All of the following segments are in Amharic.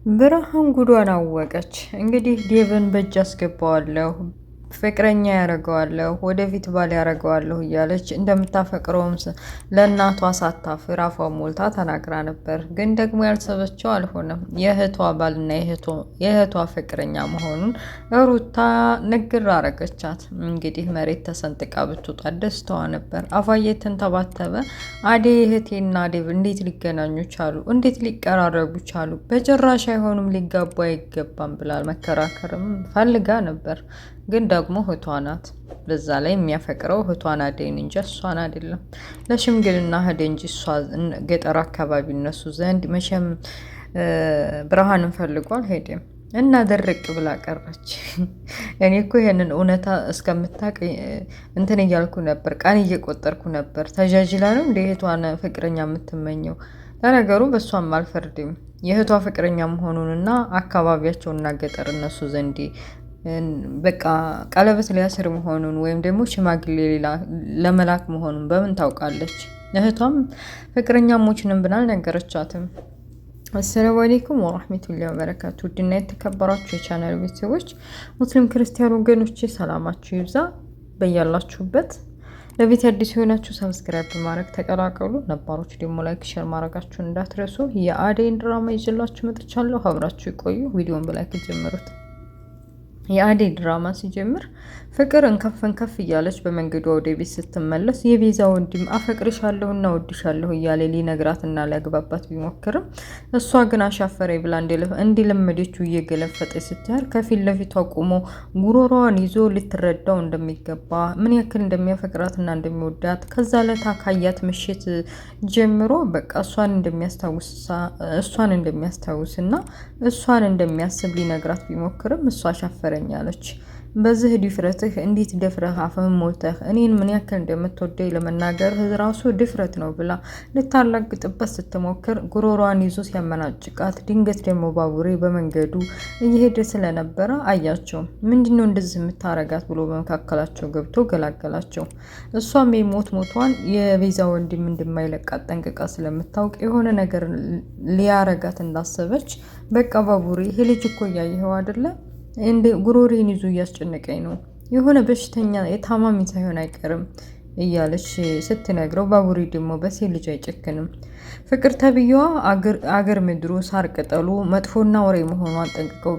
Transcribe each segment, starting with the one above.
ብርሃን ጉዷን አወቀች። እንግዲህ ዴቭን በእጅ አስገባዋለሁ፣ ፍቅረኛ ያደርገዋለሁ፣ ወደፊት ባል ያደርገዋለሁ እያለች እንደምታፈቅረውም ለእናቷ ሳታፍር አፏን ሞልታ ተናግራ ነበር። ግን ደግሞ ያልሰበችው አልሆነም። የእህቷ ባልና የእህቷ ፍቅረኛ መሆኑን ሩታ ንግር አረገቻት። እንግዲህ መሬት ተሰንጥቃ ብትወጣ ደስታዋ ነበር። አፋዬ ተንተባተበ። አዴ እህቴና ዴቭ እንዴት ሊገናኙ ቻሉ? እንዴት ሊቀራረቡ ቻሉ? በጭራሽ አይሆኑም፣ ሊጋቡ አይገባም ብላ መከራከርም ፈልጋ ነበር። ግን ደግሞ እህቷ ናት። በዛ ላይ የሚያፈቅረው እህቷን አደይን እንጂ እሷን አይደለም። ለሽምግልና ሄደ እንጂ እሷ ገጠር አካባቢ እነሱ ዘንድ መቼም ብርሃንን ፈልጎ አልሄደም እና ደረቅ ብላ ቀረች። እኔ እኮ ይሄንን እውነታ እስከምታውቅ እንትን እያልኩ ነበር፣ ቀን እየቆጠርኩ ነበር። ተጃጅላ ነው እንደ እህቷን ፍቅረኛ የምትመኘው? ለነገሩ በእሷም አልፈርድም። የእህቷ ፍቅረኛ መሆኑንና አካባቢያቸውና ገጠር እነሱ ዘንድ በቃ ቀለበት ሊያስር መሆኑን ወይም ደግሞ ሽማግሌ ለመላክ መሆኑን በምን ታውቃለች? እህቷም ፍቅረኛሞችንም ብላ አልነገረቻትም። አሰላሙ አለይኩም ወራህመቱላሂ ወበረካቱ። ውድና የተከበራችሁ የቻናል ቤተሰቦች ሙስሊም ክርስቲያን ወገኖቼ ሰላማችሁ ይብዛ በያላችሁበት። ለቤት አዲስ የሆናችሁ ሰብስክራይብ በማድረግ ተቀላቀሉ። ነባሮች ደግሞ ላይክ፣ ሼር ማድረጋችሁን እንዳትረሱ። የአደይን ድራማ ይዤላችሁ መጥቻለሁ። አብራችሁ ይቆዩ። ቪዲዮን በላይክ ጀምሩት። የአደይ ድራማ ሲጀምር ፍቅር እንከፍ እያለች በመንገዷ ወደ ቤት ስትመለስ የቤዛ ወንድም አፈቅርሻለሁና ወድሻለሁ እያለ ሊነግራትና ሊያግባባት ቢሞክርም እሷ ግን አሻፈረኝ ብላ እንዲለመደችው እየገለፈጠች ስትያር ከፊት ለፊቷ ቆሞ ጉሮሯዋን ይዞ ልትረዳው እንደሚገባ ምን ያክል እንደሚያፈቅራትና እንደሚወዳት ከዛ ለታ ካያት ምሽት ጀምሮ በቃ እሷን እንደሚያስታውስና እሷን እንደሚያስብ ሊነግራት ቢሞክርም እሷ አሻፈረ አለች። በዚህ ድፍረትህ እንዴት ደፍረህ አፍህን ሞልተህ እኔን ምን ያክል እንደምትወደኝ ለመናገር ራሱ ድፍረት ነው ብላ ልታላግጥበት ስትሞክር ጉሮሯን ይዞ ሲያመናጭቃት፣ ድንገት ደግሞ ባቡሬ በመንገዱ እየሄደ ስለነበረ አያቸው። ምንድነው እንደዚህ የምታረጋት ብሎ በመካከላቸው ገብቶ ገላገላቸው። እሷም ሞቷን የቤዛ ወንድም እንደማይለቃት ጠንቅቃ ስለምታውቅ የሆነ ነገር ሊያረጋት እንዳሰበች በቃ ባቡሬ ይሄ ልጅ እኮ እያየኸው አይደለ እንደ ጉሮሬን ይዞ እያስጨነቀኝ ነው፣ የሆነ በሽተኛ የታማሚ ሳይሆን አይቀርም እያለች ስትነግረው ባቡሬ ደግሞ በሴት ልጅ አይጨክንም። ፍቅር ተብዬዋ አገር ምድሩ ሳር ቅጠሉ መጥፎና ወሬ መሆኗን ጠንቅቀው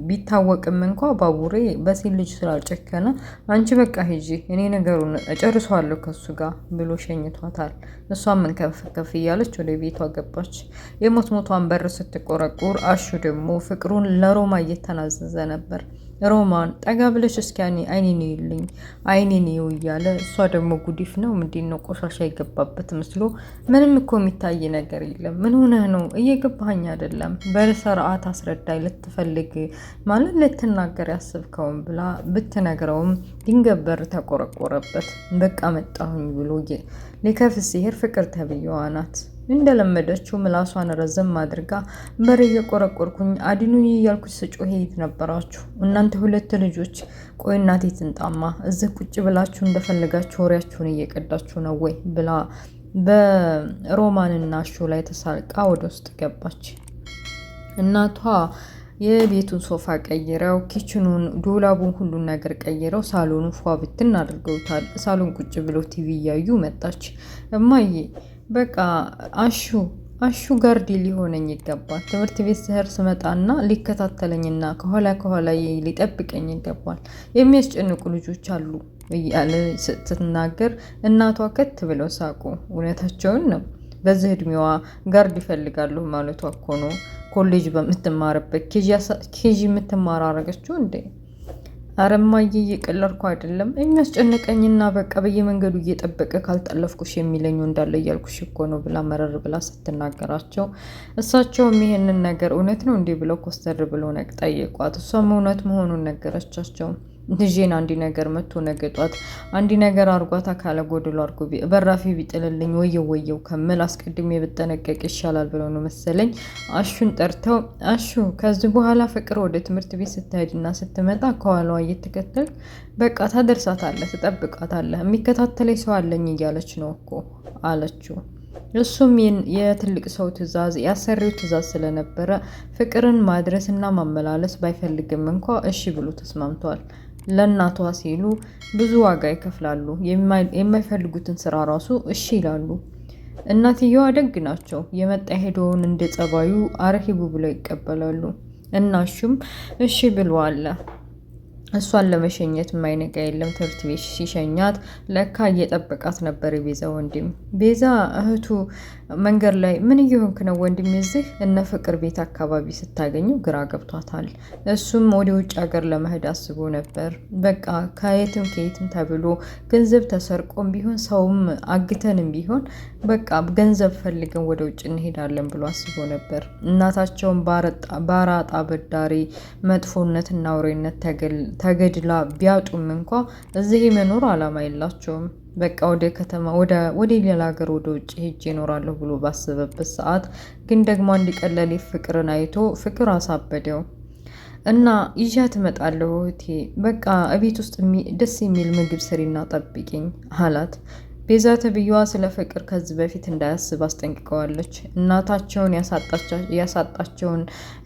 ቢታወቅም እንኳ ባቡሬ በሴት ልጅ ስላልጨከነ አንቺ በቃ ሂጂ እኔ ነገሩን እጨርሰዋለሁ ከሱ ጋር ብሎ ሸኝቷታል። እሷም መንከፍከፍ እያለች ወደ ቤቷ ገባች። የሞቷን በር ስትቆረቁር አሹ ደግሞ ፍቅሩን ለሮማ እየተናዘዘ ነበር። ሮማን ጠጋ ብለሽ እስኪ አይኔን ይልኝ አይኔን ይው እያለ እሷ ደግሞ ጉዲፍ ነው ምንድን ነው ቆሻሻ የገባበት መስሎ ምንም እኮ የሚታይ ነገር የለም፣ ምን ሆነህ ነው እየገባኸኝ አይደለም፣ በስርዓት አስረዳይ ልትፈልግ ማለት ልትናገር ያስብከውን ብላ ብትነግረውም ድንገት በር ተቆረቆረበት። በቃ መጣሁኝ ብሎ ሊከፍ ሲሄድ ፍቅር ተብዬዋ ናት። እንደለመደችው ምላሷን ረዘም አድርጋ በር እየቆረቆርኩኝ አድኑኝ እያልኩ ስጮህ ነበራችሁ እናንተ ሁለት ልጆች፣ ቆይ እናቴ ትንጣማ እዚህ ቁጭ ብላችሁ እንደፈለጋችሁ ወሬያችሁን እየቀዳችሁ ነው ወይ ብላ በሮማንና አሹ ላይ ተሳልቃ ወደ ውስጥ ገባች። እናቷ የቤቱን ሶፋ ቀይረው ኪችኑን፣ ዶላቡን፣ ሁሉን ነገር ቀይረው ሳሎኑ ፏ ብትን አድርገውታል። ሳሎን ቁጭ ብለው ቲቪ እያዩ መጣች። እማዬ በቃ አሹ ጋርዲ ሊሆነኝ ይገባል። ትምህርት ቤት ስሄድ ስመጣና ሊከታተለኝና ከኋላ ሊጠብቀኝ ይገባል። የሚያስጨንቁ ልጆች አሉ እያለ ስትናገር እናቷ ከት ብለው ሳቁ። እውነታቸውን ነው። በዚህ እድሜዋ ጋርድ ይፈልጋሉ ማለቷ እኮ ነው። ኮሌጅ በምትማርበት ኬጂ የምትማር አረገችው እንዴ? አረማዬ እየቀለድኩ አይደለም። የሚያስጨንቀኝና በቃ በየመንገዱ እየጠበቀ ካልጠለፍኩሽ የሚለኝ እንዳለ እያልኩሽ እኮ ነው ብላ መረር ብላ ስትናገራቸው እሳቸውም ይሄንን ነገር እውነት ነው እንዲህ ብለው ኮስተር ብለው ጠየቋት። እሷም እውነት መሆኑን ነገረቻቸው። ልጄን አንዲ ነገር መጥቶ ነገጧት አንዲ ነገር አርጓት አካለ ጎድሎ አርጎ በራፊ ቢጥልልኝ ወየው ከመል አስቀድሜ ብጠነቀቅ ይሻላል ብለው ነው መሰለኝ አሹን ጠርተው፣ አሹ ከዚህ በኋላ ፍቅር ወደ ትምህርት ቤት ስትሄድና ስትመጣ ከኋላዋ እየተከተል በቃ ታደርሳታለህ፣ ትጠብቃታለህ፣ የሚከታተለኝ ሰው አለኝ እያለች ነው እኮ አለችው። እሱም የትልቅ ሰው ትዕዛዝ ያሰሪው ትዕዛዝ ስለነበረ ፍቅርን ማድረስና ማመላለስ ባይፈልግም እንኳ እሺ ብሎ ተስማምቷል። ለእናቷ ሲሉ ብዙ ዋጋ ይከፍላሉ። የማይፈልጉትን ስራ ራሱ እሺ ይላሉ። እናትየዋ ደግ ናቸው። የመጣ ሄደውን እንደ ጸባዩ አርሂቡ ብለው ይቀበላሉ። እናሹም እሺ ብለዋል። እሷን ለመሸኘት የማይነጋ የለም። ትምህርት ቤት ሲሸኛት ለካ እየጠበቃት ነበር የቤዛ ወንድም። ቤዛ እህቱ መንገድ ላይ ምን እየሆንክ ነው ወንድም? እዚህ እነ ፍቅር ቤት አካባቢ ስታገኘው ግራ ገብቷታል። እሱም ወደ ውጭ ሀገር ለመሄድ አስቦ ነበር። በቃ ከየትም ተብሎ ገንዘብ ተሰርቆም ቢሆን ሰውም አግተንም ቢሆን በቃ ገንዘብ ፈልገን ወደ ውጭ እንሄዳለን ብሎ አስቦ ነበር። እናታቸውን ባራጣ በዳሪ መጥፎነትና አውሬነት ተገድላ ቢያጡም እንኳ እዚህ የመኖር አላማ የላቸውም። በቃ ወደ ከተማ ወደ ሌላ ሀገር ወደ ውጭ ሄጄ እኖራለሁ ብሎ ባሰበበት ሰዓት ግን ደግሞ አንድ ቀን ሌሊት ፍቅርን አይቶ ፍቅር አሳበደው እና ይዣት እመጣለሁ እህቴ፣ በቃ እቤት ውስጥ ደስ የሚል ምግብ ስሪና ጠብቂኝ አላት። ቤዛ ተብዬዋ ስለ ፍቅር ከዚህ በፊት እንዳያስብ አስጠንቅቀዋለች። እናታቸውን ያሳጣቸውን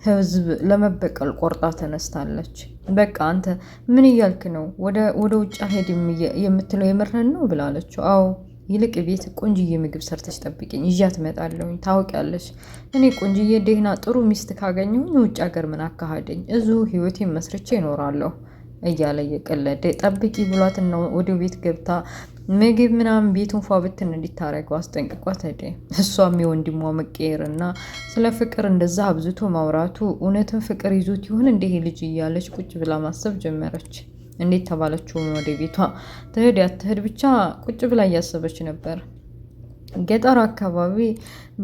ሕዝብ ለመበቀል ቆርጣ ተነስታለች። በቃ አንተ ምን እያልክ ነው? ወደ ውጭ አልሄድም የምትለው የምርህን ነው ብላለችው። አዎ ይልቅ ቤት ቆንጅዬ ምግብ ሰርተች ጠብቂኝ፣ ይዣት እመጣለሁኝ። ታውቂያለሽ እኔ ቆንጅዬ ደህና ጥሩ ሚስት ካገኘሁኝ ውጭ ሀገር ምን አካሃደኝ፣ እዚሁ ህይወቴን መስርቼ እኖራለሁ እያለ እየቀለደ ጠብቂ ብሏትና ወደ ቤት ገብታ ምግብ ምናምን ቤቱን ፏ ብትን እንዲታረገው አስጠንቅቋት ሄደ። እሷም የወንድሟ መቀየር እና ስለ ፍቅር እንደዛ አብዝቶ ማውራቱ እውነትን ፍቅር ይዞት ይሆን እንዲህ ልጅ እያለች ቁጭ ብላ ማሰብ ጀመረች። እንዴት ተባለችውም ወደ ቤቷ ትሄድ ያትሄድ ብቻ ቁጭ ብላ እያሰበች ነበር። ገጠር አካባቢ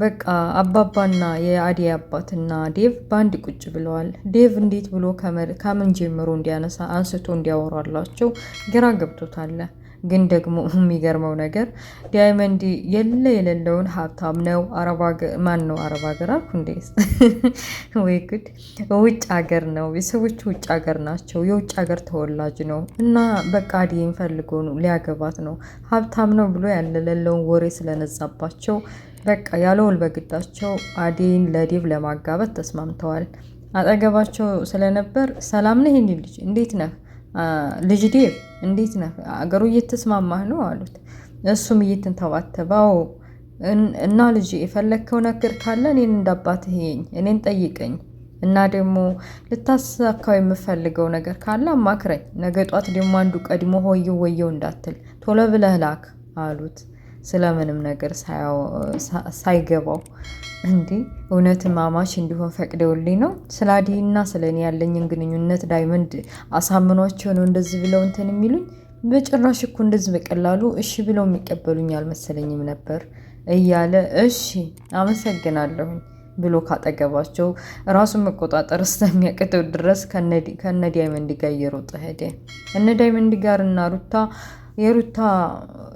በቃ አባባና የአደይ አባትና ዴቭ በአንድ ቁጭ ብለዋል። ዴቭ እንዴት ብሎ ከምን ጀምሮ እንዲያነሳ አንስቶ እንዲያወራላቸው ግራ ገብቶታል። ግን ደግሞ የሚገርመው ነገር ዳይመንድ የሌለውን ሀብታም ነው። ማን ነው አረብ ሀገር አልኩ እንዴ? ወይ ጉድ! ውጭ ሀገር ነው። ቤተሰቦቹ ውጭ ሀገር ናቸው። የውጭ ሀገር ተወላጅ ነው እና በቃ አደይን ፈልጎ ነው ሊያገባት ነው። ሀብታም ነው ብሎ ያለለውን ወሬ ስለነዛባቸው በቃ ያለውል በግዳቸው አደይን ለዴቭ ለማጋባት ተስማምተዋል። አጠገባቸው ስለነበር ሰላም ነህ የኔ ልጅ እንዴት ነህ? ልጅ ዴቭ እንዴት ነህ? አገሩ እየተስማማህ ነው አሉት። እሱም እየተንተባተበው እና ልጅ የፈለግከው ነገር ካለ እኔን እንዳባትህ እኔን ጠይቀኝ እና ደግሞ ልታሳካው የምፈልገው ነገር ካለ አማክረኝ። ነገ ጧት ደግሞ አንዱ ቀድሞ ሆየው ወየው እንዳትል ቶሎ ብለህ ላክ አሉት። ስለምንም ነገር ሳይገባው እንዲህ እውነትም አማች እንዲሆን ፈቅደውልኝ ነው? ስለ አደይና ስለ እኔ ያለኝን ግንኙነት ዳይመንድ አሳምኗቸው ነው እንደዚህ ብለው እንትን የሚሉኝ? በጭራሽ እኮ እንደዚህ በቀላሉ እሺ ብለው የሚቀበሉኝ አልመሰለኝም ነበር እያለ እሺ አመሰግናለሁኝ ብሎ ካጠገባቸው ራሱን መቆጣጠር እስከሚያቅተው ድረስ ከነ ዳይመንድ ጋር እየሮጠ ሄደ። እነ ዳይመንድ ጋር እና የሩታ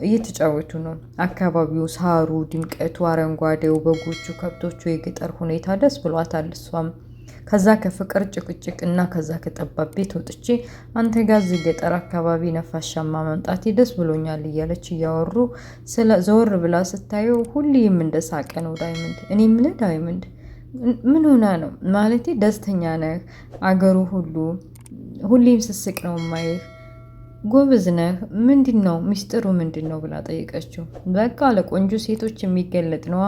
እየተጫወቱ ነው። አካባቢው ሳሩ፣ ድምቀቱ፣ አረንጓዴው፣ በጎቹ፣ ከብቶቹ፣ የገጠር ሁኔታ ደስ ብሏታል። እሷም ከዛ ከፍቅር ጭቅጭቅ እና ከዛ ከጠባብ ቤት ወጥቼ አንተ ጋር እዚህ ገጠር አካባቢ ነፋሻማ መምጣቴ ደስ ብሎኛል እያለች እያወሩ ዘወር ብላ ስታየው ሁሌም እንደሳቀ ነው ዳይመንድ። እኔ የምልህ ዳይመንድ ምን ሆና ነው ማለቴ ደስተኛ ነህ? አገሩ ሁሌም ስስቅ ነው ማየህ። ጎበዝ ነህ። ምንድን ነው ሚስጥሩ ምንድን ነው ብላ ጠይቀችው። በቃ ለቆንጆ ሴቶች የሚገለጥ ነዋ።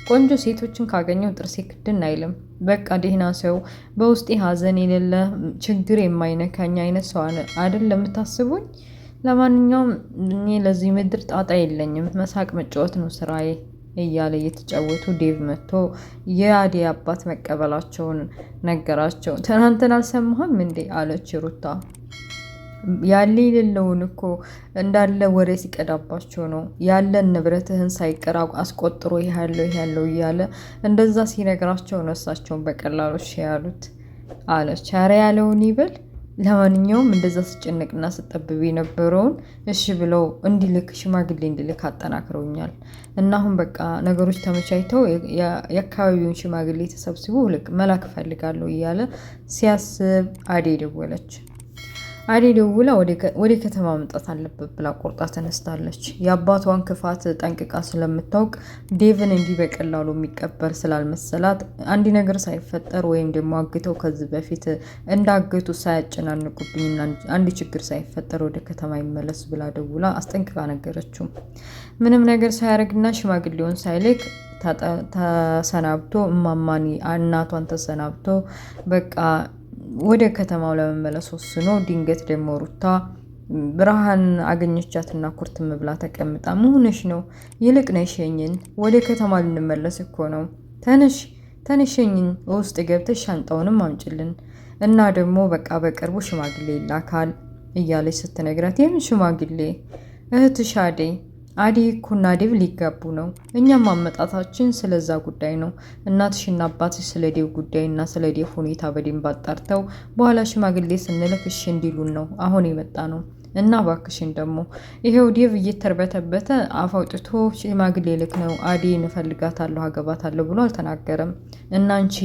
ቆንጆ ሴቶችን ካገኘው ጥርሴ ክድን አይልም። በቃ ደህና ሰው፣ በውስጤ ሀዘን የሌለ ችግር የማይነካኝ አይነት ሰው አይደል የምታስቡኝ? ለማንኛውም እኔ ለዚህ ምድር ጣጣ የለኝም። መሳቅ መጫወት ነው ስራዬ እያለ እየተጫወቱ ዴቭ መጥቶ የአደይ አባት መቀበላቸውን ነገራቸው። ትናንትን አልሰማህም እንዴ አለች ሩታ። ያለ የሌለውን እኮ እንዳለ ወሬ ሲቀዳባቸው ነው። ያለን ንብረትህን ሳይቀር አስቆጥሮ ይሄያለው እያለ እንደዛ ሲነግራቸው ነው እሳቸውን በቀላሉ ያሉት አለች። ኧረ ያለውን ይበል። ለማንኛውም እንደዛ ስጨነቅና ስጠብብ የነበረውን እሺ ብለው ሽማግሌ እንዲልክ አጠናክረውኛል እና አሁን በቃ ነገሮች ተመቻችተው የአካባቢውን ሽማግሌ ተሰብስቦ መላክ እፈልጋለሁ እያለ ሲያስብ አደይ ደወለች። አዴ ደውላ ወደ ከተማ መምጣት አለበት ብላ ቆርጣ ተነስታለች። የአባቷን ክፋት ጠንቅቃ ስለምታውቅ ዴቭን እንዲህ በቀላሉ የሚቀበል ስላልመሰላት አንድ ነገር ሳይፈጠር ወይም ደግሞ አግተው ከዚህ በፊት እንዳገቱ ሳያጨናንቁብኝና አንድ ችግር ሳይፈጠር ወደ ከተማ ይመለስ ብላ ደውላ አስጠንቅቃ ነገረችው። ምንም ነገር ሳያደርግና ሽማግሌውን ሳይልክ ተሰናብቶ እማማኒ እናቷን ተሰናብቶ በቃ ወደ ከተማው ለመመለስ ወስኖ ድንገት ደግሞ ሩታ ብርሃን አገኘቻትና ኩርትም ብላ ተቀምጣ መሆንሽ ነው? ይልቅ ነይ ሸኝን፣ ወደ ከተማ ልንመለስ እኮ ነው። ተነሽ ሸኝን፣ ውስጥ ገብተሽ ሻንጣውንም አምጭልን እና ደግሞ በቃ በቅርቡ ሽማግሌ ይላካል እያለች ስትነግራት የምን ሽማግሌ? እህትሽ አደይ እኮና ዴቭ ሊጋቡ ነው። እኛም አመጣታችን ስለዛ ጉዳይ ነው። እናትሽና አባትሽ ስለ ዴቭ ጉዳይና ስለ ዴቭ ሁኔታ በደንብ አጣርተው በኋላ ሽማግሌ ስንልክ እሺ እንዲሉን ነው አሁን የመጣ ነው። እና ባክሽን ደግሞ ይሄው ዴቭ እየተርበተበተ አፍ አውጥቶ ሽማግሌ ልክ ነው አደይን እፈልጋታለሁ አገባታለሁ ብሎ አልተናገረም። እና አንቺ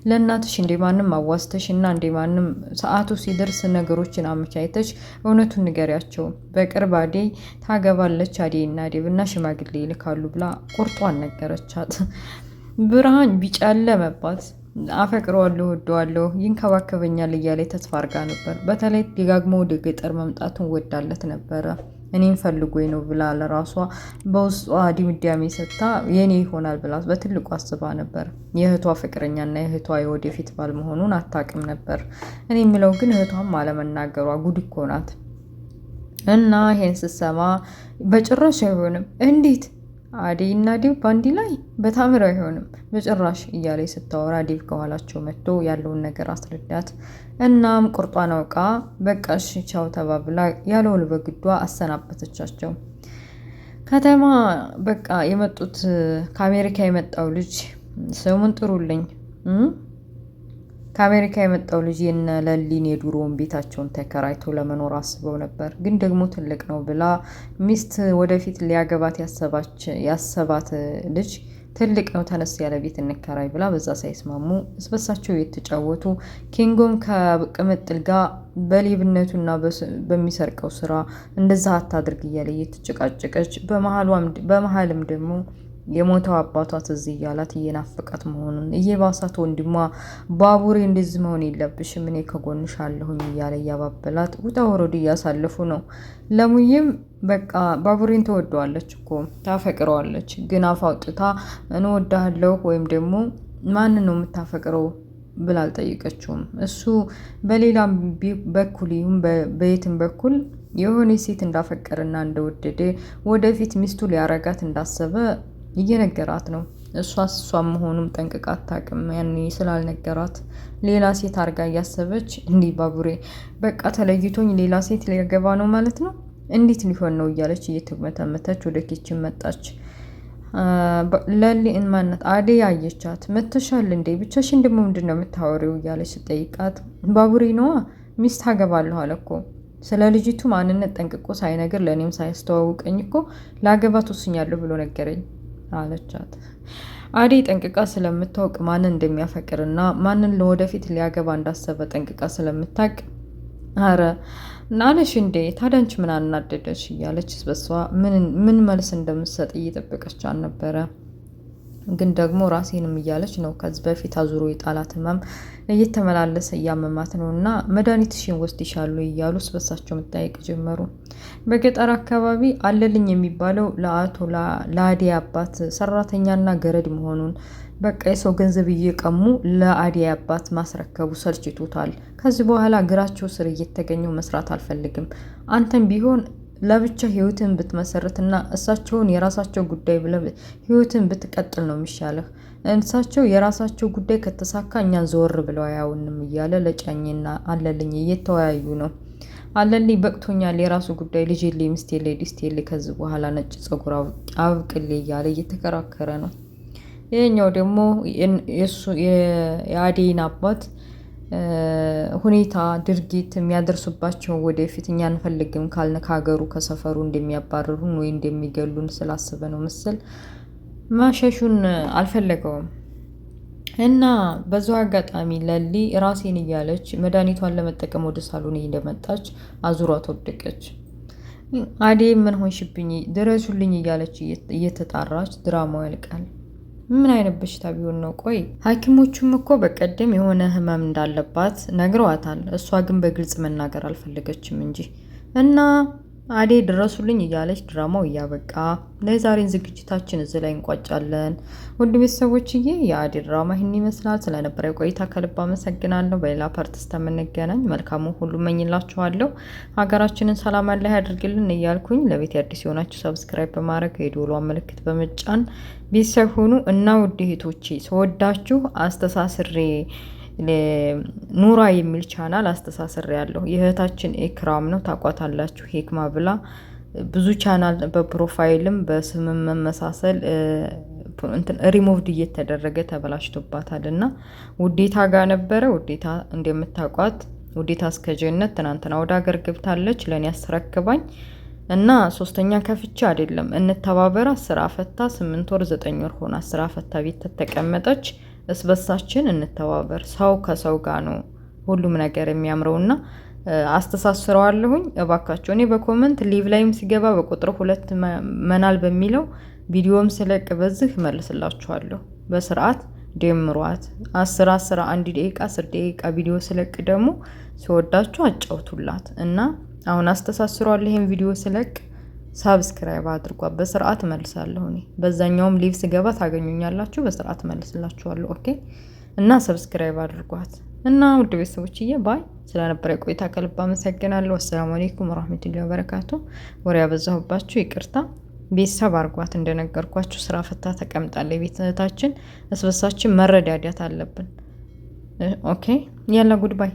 ለእናትሽ እንደማንም አዋስተሽ እና እንደማንም ሰዓቱ ሲደርስ ነገሮችን አመቻይተሽ እውነቱን ንገሪያቸው። በቅርብ አደይ ታገባለች፣ አደይና ዴቭ እና ሽማግሌ ይልካሉ ብላ ቁርጧን ነገረቻት። ብርሃን ቢጨለመባት አፈቅረዋለሁ፣ ወደዋለሁ፣ ይንከባከበኛል እያለ ተስፋ አርጋ ነበር። በተለይ ደጋግሞ ወደ ገጠር መምጣቱን ወዳለት ነበረ። እኔን ፈልጎኝ ነው ብላ ለራሷ በውስጧ ድምዳሜ ሰጥታ የኔ ይሆናል ብላ በትልቁ አስባ ነበር። የእህቷ ፍቅረኛና የእህቷ የወደፊት ባል መሆኑን አታውቅም ነበር። እኔ የሚለው ግን እህቷም አለመናገሯ ጉድ እኮ ናት። እና ይሄን ስትሰማ በጭራሽ አይሆንም፣ እንዴት አደይ እና ዴቭ ባንዲ ላይ በታምር አይሆንም በጭራሽ እያለች ስታወራ ዴቭ ከኋላቸው መጥቶ ያለውን ነገር አስረዳት። እናም ቁርጧን አውቃ በቃ እሺ ቻው ተባብላ ያለውን በግዷ አሰናበተቻቸው። ከተማ በቃ የመጡት ከአሜሪካ የመጣው ልጅ ስሙን ጥሩልኝ ከአሜሪካ የመጣው ልጅ የነ ለሊን የድሮውን ቤታቸውን ተከራይቶ ለመኖር አስበው ነበር። ግን ደግሞ ትልቅ ነው ብላ ሚስት ወደፊት ሊያገባት ያሰባት ልጅ ትልቅ ነው ተነስ ያለ ቤት እንከራይ ብላ በዛ ሳይስማሙ እስበሳቸው የተጫወቱ ኪንጎም ከቅምጥል ጋር በሌብነቱና በሚሰርቀው ስራ እንደዛ አታድርግ እያለ እየተጨቃጨቀች በመሀልም ደግሞ የሞተው አባቷ ትዝ እያላት እየናፈቃት መሆኑን እየባሳት ወንድሟ ባቡሬ እንደዚህ መሆን የለብሽም እኔ ከጎንሽ አለሁኝ እያለ እያባበላት ውጣ ወረድ እያሳለፉ ነው። ለሙዬም በቃ ባቡሬን ትወደዋለች እኮ ታፈቅረዋለች። ግን አፍ አውጥታ እንወዳለሁ ወይም ደግሞ ማንን ነው የምታፈቅረው ብላ አልጠየቀችውም። እሱ በሌላም በኩል ይሁን በየትም በኩል የሆነ ሴት እንዳፈቀረና እንደወደደ ወደፊት ሚስቱ ሊያረጋት እንዳሰበ እየነገራት ነው። እሷም መሆኑም ጠንቅቃ አታውቅም። ያኔ ስላልነገራት ሌላ ሴት አርጋ እያሰበች እንዲህ ባቡሬ በቃ ተለይቶኝ ሌላ ሴት ሊያገባ ነው ማለት ነው እንዴት ሊሆን ነው እያለች እየተመተመተች ወደ ኪችን መጣች። ለሊን ማነት አደይ አየቻት። መተሻል እንዴ ብቻሽን ደግሞ ምንድን ነው የምታወሪው እያለች ስጠይቃት ባቡሬ ነዋ ሚስት አገባለሁ አለ እኮ ስለ ልጅቱ ማንነት ጠንቅቆ ሳይነግር ለእኔም ሳያስተዋውቀኝ እኮ ላገባት ወስኛለሁ ብሎ ነገረኝ አለቻት። አደይ ጠንቅቃ ስለምታውቅ ማንን እንደሚያፈቅርና ማንን ለወደፊት ሊያገባ እንዳሰበ ጠንቅቃ ስለምታውቅ አረ ናለሽ እንዴ ታዲያ አንቺ ምን አናደደሽ እያለች በሷ ምን መልስ እንደምትሰጥ እየጠበቀች አልነበረ። ግን ደግሞ ራሴንም እያለች ነው። ከዚህ በፊት አዙሮ የጣላት ህመም እየተመላለሰ እያመማት ነው እና መድኃኒትሽን ወስድሻሉ እያሉ ስበሳቸው መጠያየቅ ጀመሩ። በገጠር አካባቢ አለልኝ የሚባለው ለአቶ ለአደይ አባት ሰራተኛና ገረድ መሆኑን በቃ የሰው ገንዘብ እየቀሙ ለአደይ አባት ማስረከቡ ሰልችቶታል። ከዚህ በኋላ እግራቸው ስር እየተገኘው መስራት አልፈልግም። አንተም ቢሆን ለብቻ ህይወትን ብትመሰርትና እሳቸውን የራሳቸው ጉዳይ ብለ ህይወትን ብትቀጥል ነው የሚሻለህ። እሳቸው የራሳቸው ጉዳይ ከተሳካ እኛን ዘወር ብለው አያውንም እያለ ለጫኝና አለልኝ እየተወያዩ ነው። አለልኝ በቅቶኛል፣ የራሱ ጉዳይ፣ ልጅ የለ፣ ሚስት የለ፣ ዲስት የለ፣ ከዚህ በኋላ ነጭ ጸጉር አብቅሌ እያለ እየተከራከረ ነው። ይሄኛው ደግሞ የአደይን አባት ሁኔታ ድርጊት የሚያደርሱባቸው ወደፊት እኛ አንፈልግም ካልን ከሀገሩ ከሰፈሩ እንደሚያባርሩን ወይ እንደሚገሉን ስላስበ ነው መሰል ማሸሹን አልፈለገውም። እና በዛው አጋጣሚ ለሊ ራሴን እያለች መድኃኒቷን ለመጠቀም ወደ ሳሎን እንደመጣች አዙሯት ወደቀች። አዴ ምን ሆንሽብኝ ድረሱልኝ እያለች እየተጣራች ድራማው ያልቃል። ምን አይነት በሽታ ቢሆን ነው? ቆይ ሐኪሞቹም እኮ በቀደም የሆነ ህመም እንዳለባት ነግረዋታል። እሷ ግን በግልጽ መናገር አልፈለገችም እንጂ እና አዴ ድረሱልኝ እያለች ድራማው እያበቃ ለዛሬን ዝግጅታችን እዚህ ላይ እንቋጫለን። ውድ ቤተሰቦችዬ የአዴ ድራማ ይህን ይመስላል። ስለነበረ ቆይታ ከልብ አመሰግናለሁ። በሌላ ፓርት እስከምንገናኝ መልካሙ ሁሉ እመኝላችኋለሁ። ሀገራችንን ሰላም ያለ ያድርግልን እያልኩኝ ለቤት አዲስ የሆናችሁ ሰብስክራይብ በማድረግ የደወሏን ምልክት በመጫን ቤተሰብ ሁኑ እና ውድ እህቶቼ ስወዳችሁ አስተሳስሬ ኑራ የሚል ቻናል አስተሳስሬ ያለሁ የእህታችን ኤክራም ነው። ታቋታላችሁ። ሄክማ ብላ ብዙ ቻናል በፕሮፋይልም በስምም መመሳሰል ሪሞቭድ እየተደረገ ተበላሽቶባታል እና ውዴታ ጋር ነበረ። ውዴታ እንደምታውቋት ውዴታ እስከ ጀነት ትናንትና ወደ ሀገር ገብታለች ለእኔ አስረክባኝ እና ሶስተኛ ከፍቻ አይደለም እንተባበራ ስራ ፈታ 8 ወር 9 ወር ሆና ስራ ፈታ ቤት ተቀመጠች። እስበሳችን እንተባበር። ሰው ከሰው ጋር ነው ሁሉም ነገር የሚያምረውና አስተሳስረዋለሁኝ። እባካችሁ እኔ በኮመንት ሊቭ ላይም ሲገባ በቁጥር 2 መናል በሚለው ቪዲዮም ስለቅ በዚህ መልስላችኋለሁ። በስርዓት ደምሯት 10 11 ደቂቃ 10 ደቂቃ ቪዲዮ ስለቅ ደግሞ ሲወዳችሁ አጫውቱላት እና አሁን አስተሳስረዋለሁ። ይሄን ቪዲዮ ስለቅ ሳብስክራይብ አድርጓት። በስርዓት መልሳለሁ። እኔ በዛኛውም ሊቭ ስገባ ታገኙኛላችሁ። በስርዓት መልስላችኋለሁ። ኦኬ እና ሰብስክራይብ አድርጓት እና ውድ ቤተሰቦችዬ ባይ ስለነበረ ቆይታ ከልብ አመሰግናለሁ። አሰላሙ አለይኩም ወራህመቱላሂ ወበረካቱ። ወሬ ያበዛሁባችሁ ይቅርታ። ቤተሰብ አድርጓት። እንደነገርኳችሁ ስራ ፈታ ተቀምጣለች ቤተታችን። እስበሳችን መረዳዳት አለብን። ኦኬ ያላ ጉድ ባይ